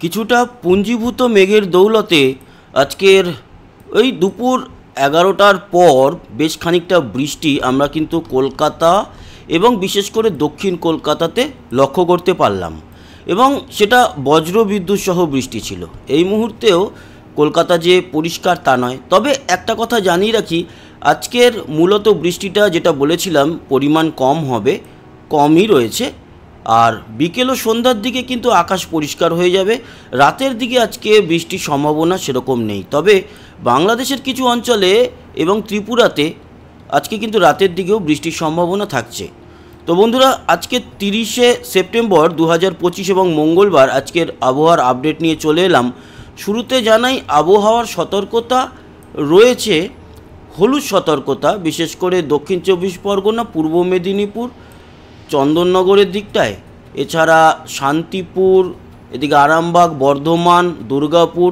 কিছুটা পুঞ্জীভূত মেঘের দৌলতে আজকের ওই দুপুর 11টার পর বেশ খানিকটা বৃষ্টি আমরা কিন্তু কলকাতা এবং বিশেষ করে দক্ষিণ কলকাতাতে লক্ষ্য করতে পারলাম, এবং সেটা বজ্রবিদ্যুৎ সহ বৃষ্টি ছিল। এই মুহূর্তেও কলকাতা যে পরিষ্কার তা নয়, তবে একটা কথা জানিয়ে রাখি, আজকের মূলত বৃষ্টিটা যেটা বলেছিলাম পরিমাণ কম হবে, কমই রয়েছে। আর বিকেল ও সন্ধ্যার দিকে কিন্তু আকাশ পরিষ্কার হয়ে যাবে। রাতের দিকে আজকে বৃষ্টির সম্ভাবনা সেরকম নেই, তবে বাংলাদেশের কিছু অঞ্চলে এবং ত্রিপুরাতে আজকে কিন্তু রাতের দিকেও বৃষ্টির সম্ভাবনা থাকছে। তো বন্ধুরা, আজকে 30শে সেপ্টেম্বর 2025 এবং মঙ্গলবার আজকের আবহাওয়ার আপডেট নিয়ে চলে এলাম। শুরুতে জানাই আবহাওয়ার সতর্কতা রয়েছে, হলুদ সতর্কতা, বিশেষ করে দক্ষিণ 24 পরগনা, পূর্ব মেদিনীপুর, চন্দননগরের দিকটায়, এছাড়া শান্তিপুর, এদিকে আরামবাগ, বর্ধমান, দুর্গাপুর,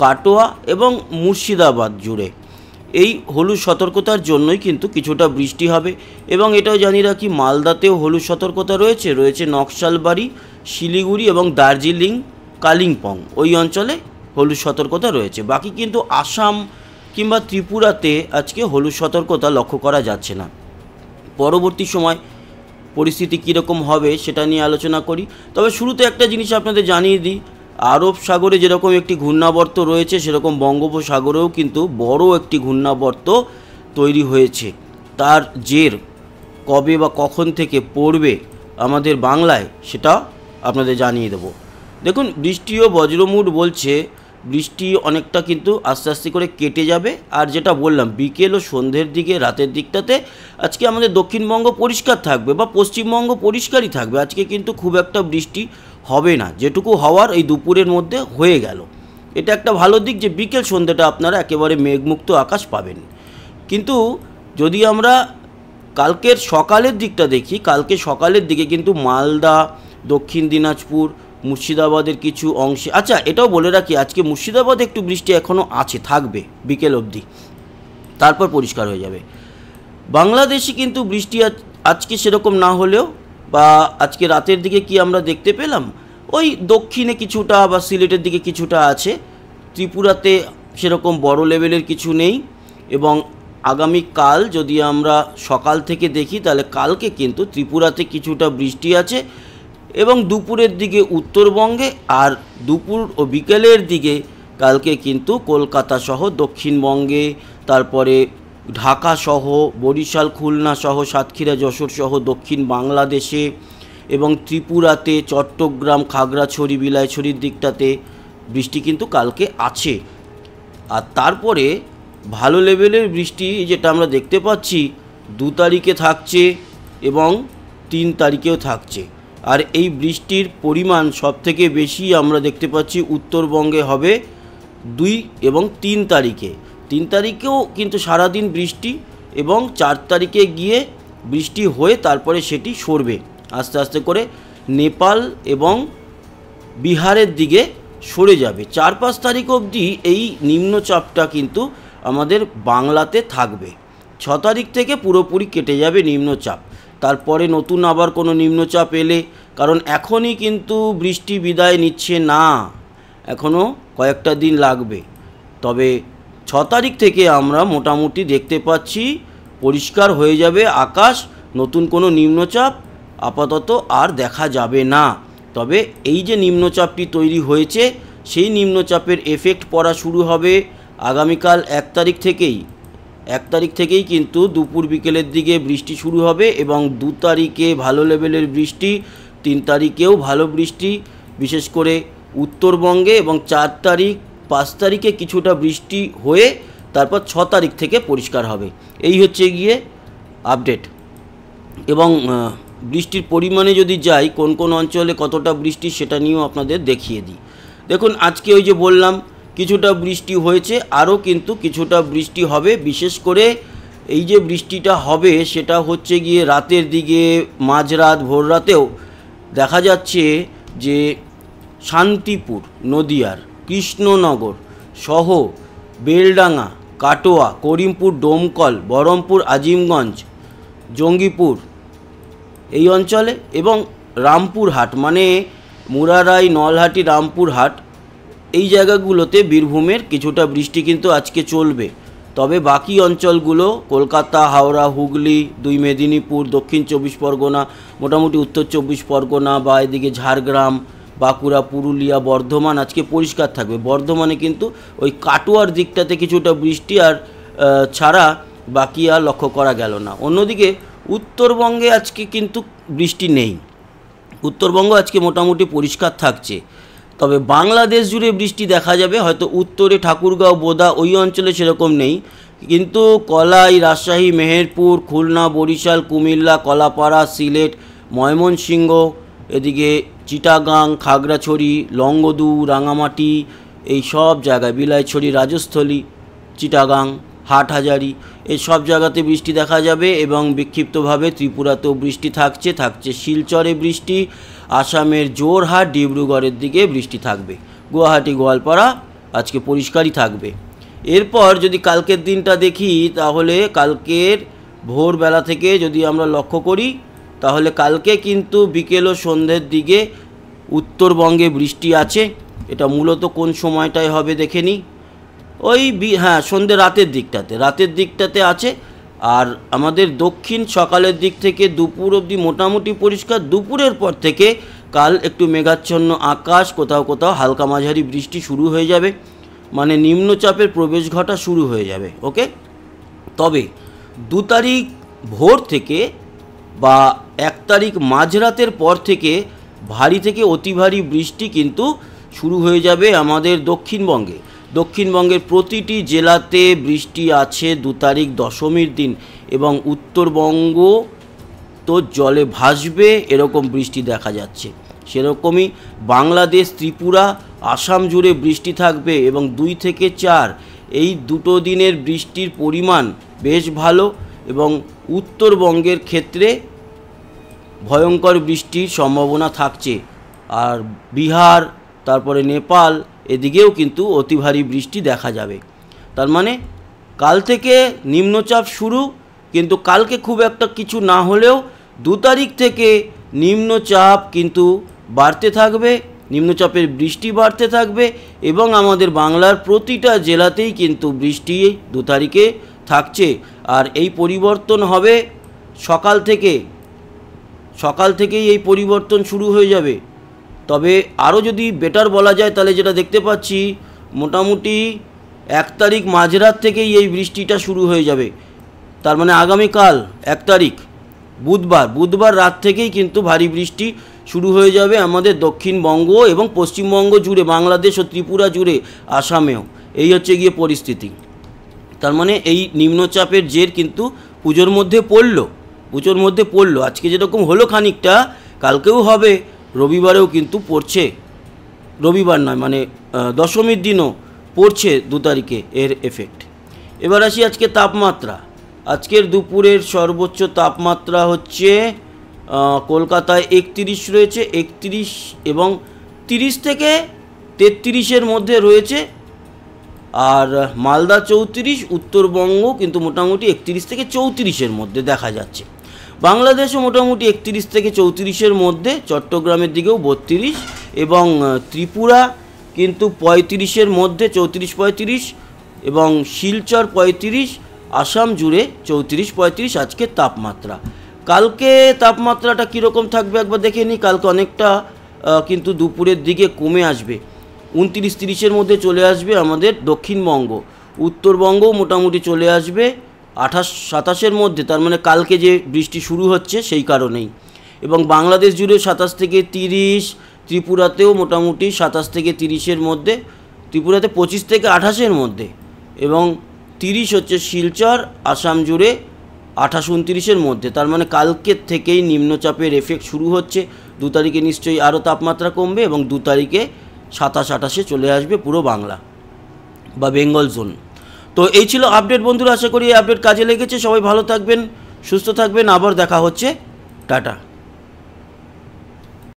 কাটোয়া এবং মুর্শিদাবাদ জুড়ে এই হলুদ সতর্কতার জন্যই কিন্তু কিছুটা বৃষ্টি হবে। এবং এটাও জানিয়ে রাখি, মালদাতেও হলুদ সতর্কতা রয়েছে নকশালবাড়ি, শিলিগুড়ি এবং দার্জিলিং, কালিম্পং ওই অঞ্চলে হলুদ সতর্কতা রয়েছে। বাকি কিন্তু আসাম কিংবা ত্রিপুরাতে আজকে হলুদ সতর্কতা লক্ষ্য করা যাচ্ছে না। পরবর্তী সময় পরিস্থিতি কীরকম হবে সেটা নিয়ে আলোচনা করি। তবে শুরুতে একটা জিনিস আপনাদের জানিয়ে দিই, আরব সাগরে যেরকম একটি ঘূর্ণাবর্ত রয়েছে, সেরকম বঙ্গোপসাগরেও কিন্তু বড় একটি ঘূর্ণাবর্ত তৈরি হয়েছে। তার জের কবে বা কখন থেকে পড়বে আমাদের বাংলায় সেটা আপনাদের জানিয়ে দেব। দেখুন, বৃষ্টি ও বজ্রমুট বলছে, বৃষ্টি অনেকটা কিন্তু আস্তে আস্তে করে কেটে যাবে। আর যেটা বললাম, বিকেল ও সন্ধ্যের দিকে, রাতের দিকটাতে আজকে আমাদের দক্ষিণবঙ্গ পরিষ্কার থাকবে বা পশ্চিমবঙ্গ পরিষ্কারই থাকবে। আজকে কিন্তু খুব একটা বৃষ্টি হবে না, যেটুকু হওয়ার এই দুপুরের মধ্যে হয়ে গেল। এটা একটা ভালো দিক যে বিকেল সন্ধ্যাটা আপনারা একেবারে মেঘমুক্ত আকাশ পাবেন। কিন্তু যদি আমরা কালকের সকালের দিকটা দেখি, কালকে সকালের দিকে কিন্তু মালদা, দক্ষিণ দিনাজপুর, মুর্শিদাবাদের কিছু অংশে, আচ্ছা এটাও বলে রাখি, আজকে মুর্শিদাবাদে একটু বৃষ্টি এখনও আছে, থাকবে বিকেল অবধি, তারপর পরিষ্কার হয়ে যাবে। বাংলাদেশে কিন্তু বৃষ্টি আজকে সেরকম না হলেও, বা আজকে রাতের দিকে কি আমরা দেখতে পেলাম, ওই দক্ষিণে কিছুটা বা সিলেটের দিকে কিছুটা আছে। ত্রিপুরাতে সেরকম বড় লেভেলের কিছু নেই। এবং আগামীকাল যদি আমরা সকাল থেকে দেখি, তাহলে কালকে কিন্তু ত্রিপুরাতে কিছুটা বৃষ্টি আছে, এবং দুপুরের দিকে উত্তরবঙ্গে, আর দুপুর ও বিকেলের দিকে কালকে কিন্তু কলকাতা সহ দক্ষিণবঙ্গে, তারপরে ঢাকা সহ, বরিশাল, খুলনা সহ, সাতক্ষীরা, যশোর সহ দক্ষিণ বাংলাদেশে, এবং ত্রিপুরাতে, চট্টগ্রাম, খাগড়াছড়ি, বিলাইছড়ির দিকটাতে বৃষ্টি কিন্তু কালকে আছে। আর তারপরে ভালো লেভেলের বৃষ্টি যেটা আমরা দেখতে পাচ্ছি 2 তারিখে থাকছে এবং 3 তারিখেও থাকছে। আর এই বৃষ্টির পরিমাণ সবথেকে বেশি আমরা দেখতে পাচ্ছি উত্তরবঙ্গে হবে 2 এবং 3 তারিখে। 3 তারিখেও কিন্তু সারাদিন বৃষ্টি, এবং 4 তারিখে গিয়ে বৃষ্টি হয়ে তারপরে সেটি সরবে, আস্তে আস্তে করে নেপাল এবং বিহারের দিকে সরে যাবে। 4-5 তারিখ অবধি এই নিম্নচাপটা কিন্তু আমাদের বাংলাতে থাকবে। 6 তারিখ থেকে পুরোপুরি কেটে যাবে নিম্নচাপ। তারপরে নতুন আবার কোনো নিম্নচাপ এলে, কারণ এখনই কিন্তু বৃষ্টি বিদায় নিচ্ছে না, এখনও কয়েকটা দিন লাগবে। তবে 6 তারিখ থেকে আমরা মোটামুটি দেখতে পাচ্ছি পরিষ্কার হয়ে যাবে আকাশ, নতুন কোনো নিম্নচাপ আপাতত আর দেখা যাবে না। তবে এই যে নিম্নচাপটি তৈরি হয়েছে, সেই নিম্নচাপের এফেক্ট পড়া শুরু হবে আগামীকাল 1 তারিখ থেকেই। 1 তারিখ থেকেই কিন্তু দুপুর বিকেলের দিকে বৃষ্টি শুরু হবে, এবং 2 তারিখে ভালো লেভেলের বৃষ্টি, 3 তারিখেও ভালো বৃষ্টি, বিশেষ করে উত্তরবঙ্গে, এবং 4 তারিখ 5 তারিখে কিছুটা বৃষ্টি হয়ে তারপর 6 তারিখ থেকে পরিষ্কার হবে। এই হচ্ছে গিয়ে আপডেট। এবং বৃষ্টির পরিমাণে যদি যাই, কোন কোন অঞ্চলে কতটা বৃষ্টি সেটা নিয়েও আপনাদের দেখিয়ে দিই। দেখুন, আজকে ওই যে বললাম কিছুটা বৃষ্টি হয়েছে, আরও কিন্তু কিছুটা বৃষ্টি হবে। বিশেষ করে এই যে বৃষ্টিটা হবে সেটা হচ্ছে গিয়ে রাতের দিকে, মাঝরাত, ভোর রাতেও দেখা যাচ্ছে যে শান্তিপুর, নদিয়ার, কৃষ্ণনগর সহ বেলডাঙ্গা, কাটোয়া, করিমপুর, ডোমকল, বহরমপুর, আজিমগঞ্জ, জঙ্গিপুর এই অঞ্চলে, এবং রামপুরহাট মানে মুরারাই, নলহাটি, রামপুরহাট এই জায়গাগুলোতে বীরভূমের কিছুটা বৃষ্টি কিন্তু আজকে চলবে। তবে বাকি অঞ্চলগুলো কলকাতা, হাওড়া, হুগলি, 2 মেদিনীপুর, দক্ষিণ 24 পরগনা, মোটামুটি উত্তর 24 পরগনা বা এদিকে ঝাড়গ্রাম, বাঁকুড়া, পুরুলিয়া, বর্ধমান আজকে পরিষ্কার থাকবে। বর্ধমানে কিন্তু ওই কাটোয়ার দিকটাতে কিছুটা বৃষ্টি আর ছাড়া বাকি আর লক্ষ্য করা গেল না। অন্যদিকে উত্তরবঙ্গে আজকে কিন্তু বৃষ্টি নেই, উত্তরবঙ্গ আজকে মোটামুটি পরিষ্কার থাকছে। তবে বাংলাদেশ জুড়ে বৃষ্টি দেখা যাবে, হয়তো উত্তরে ঠাকুরগাঁও, বোদা ওই অঞ্চলে সেরকম নেই, কিন্তু কলাই, রাজশাহী, মেহেরপুর, খুলনা, বরিশাল, কুমিল্লা, কলাপাড়া, সিলেট, ময়মনসিংহ, এদিকে চিটাগাং, খাগড়াছড়ি, লংগদু, রাঙামাটি এই সব জায়গায়, বিলাইছড়ি, রাজস্থলী, চিটাগাং, হাটহাজারি এই সব জায়গাতে বৃষ্টি দেখা যাবে এবং বিক্ষিপ্তভাবে ত্রিপুরাতেও বৃষ্টি থাকছে শিলচরে বৃষ্টি, আসামের জোরহাট, ডিব্রুগড়ের দিকে বৃষ্টি থাকবে, গুয়াহাটি, গোয়ালপাড়া আজকে পরিষ্কারই থাকবে। এরপর যদি কালকের দিনটা দেখি তাহলে কালকের ভোরবেলা থেকে যদি আমরা লক্ষ্য করি তাহলে কালকে কিন্তু বিকেল ও সন্ধ্যের দিকে উত্তরবঙ্গে বৃষ্টি আছে। এটা মূলত কোন সময়টায় হবে দেখে নিই, ওই সন্ধ্যে রাতের দিকটাতে আছে। আর আমাদের দক্ষিণ সকালের দিক থেকে দুপুর অবধি মোটামুটি পরিষ্কার, দুপুরের পর থেকে কাল একটু মেঘাচ্ছন্ন আকাশ, কোথাও কোথাও হালকা মাঝারি বৃষ্টি শুরু হয়ে যাবে, মানে নিম্নচাপের প্রবেশ ঘটা শুরু হয়ে যাবে। ওকে, তবে 2 তারিখ ভোর থেকে বা 1 তারিখ মাঝরাতের পর থেকে ভারী থেকে অতি ভারী বৃষ্টি কিন্তু শুরু হয়ে যাবে আমাদের দক্ষিণবঙ্গের প্রতিটি জেলাতে বৃষ্টি আছে 2 তারিখ দশমীর দিন, এবং উত্তরবঙ্গ তো জলে ভাসবে এরকম বৃষ্টি দেখা যাচ্ছে। সেরকমই বাংলাদেশ, ত্রিপুরা, আসাম জুড়ে বৃষ্টি থাকবে এবং 2 থেকে 4 এই 2 দিনের বৃষ্টির পরিমাণ বেশ ভালো, এবং উত্তরবঙ্গের ক্ষেত্রে ভয়ঙ্কর বৃষ্টির সম্ভাবনা থাকছে। আর বিহার, তারপরে নেপাল এদিকেও কিন্তু অতি ভারী বৃষ্টি দেখা যাবে। তার মানে কাল থেকে নিম্নচাপ শুরু, কিন্তু কালকে খুব একটা কিছু না হলেও 2 তারিখ থেকে নিম্নচাপ কিন্তু বাড়তে থাকবে, নিম্নচাপের বৃষ্টি বাড়তে থাকবে এবং আমাদের বাংলার প্রতিটা জেলাতেই কিন্তু বৃষ্টি 2 তারিখে থাকছে। আর এই পরিবর্তন হবে সকাল থেকেই এই পরিবর্তন শুরু হয়ে যাবে। তবে আরও যদি বেটার বলা যায় তাহলে যেটা দেখতে পাচ্ছি, মোটামুটি 1 তারিখ মাঝরাত থেকেই এই বৃষ্টিটা শুরু হয়ে যাবে। তার মানে আগামীকাল 1 তারিখ বুধবার রাত থেকেই কিন্তু ভারী বৃষ্টি শুরু হয়ে যাবে আমাদের দক্ষিণবঙ্গ এবং পশ্চিমবঙ্গ জুড়ে, বাংলাদেশ ও ত্রিপুরা জুড়ে, আসামেও। এই হচ্ছে গিয়ে পরিস্থিতি। তার মানে এই নিম্নচাপের জের কিন্তু পুজোর মধ্যে পড়লো। আজকে যেরকম হলো খানিকটা, কালকেও হবে, রবিবারেও কিন্তু পড়ছে, রবিবার নয় মানে দশমীর দিনও পড়ছে 2 তারিখে এর এফেক্ট। এবার আসি আজকে তাপমাত্রা। আজকের দুপুরের সর্বোচ্চ তাপমাত্রা হচ্ছে কলকাতায় 31 রয়েছে, 31 এবং 30 থেকে 33-এর মধ্যে রয়েছে। আর মালদা 34, উত্তরবঙ্গ কিন্তু মোটামুটি 31 থেকে 34-এর মধ্যে দেখা যাচ্ছে। বাংলাদেশও মোটামুটি 31 থেকে 34-এর মধ্যে, চট্টগ্রামের দিকেও 32 এবং ত্রিপুরা কিন্তু 35-এর মধ্যে, 34-35 এবং শিলচর 35, আসাম জুড়ে 34-35 আজকের তাপমাত্রা। কালকে তাপমাত্রাটা কীরকম থাকবে একবার দেখে নিই। কালকে অনেকটা কিন্তু দুপুরের দিকে কমে আসবে, 29-30-এর মধ্যে চলে আসবে আমাদের দক্ষিণবঙ্গ, উত্তরবঙ্গও মোটামুটি চলে আসবে 28-27-এর মধ্যে। তার মানে কালকে যে বৃষ্টি শুরু হচ্ছে সেই কারণেই। এবং বাংলাদেশ জুড়ে 27 থেকে 30, ত্রিপুরাতেও মোটামুটি 27 থেকে 30-এর মধ্যে, ত্রিপুরাতে 25 থেকে 28-এর মধ্যে, এবং 30 হচ্ছে শিলচর, আসাম জুড়ে 28-29-এর মধ্যে। তার মানে কালকের থেকেই নিম্নচাপের এফেক্ট শুরু হচ্ছে। 2 তারিখে নিশ্চয়ই আরও তাপমাত্রা কমবে এবং 2 তারিখে 27-28-এ চলে আসবে পুরো বাংলা বা বেঙ্গল জোন। তো এই ছিল আপডেট বন্ধুরা, আশা করি এই আপডেট কাজে লেগেছে। সবাই ভালো থাকবেন, সুস্থ থাকবেন, আবার দেখা হচ্ছে, টাটা।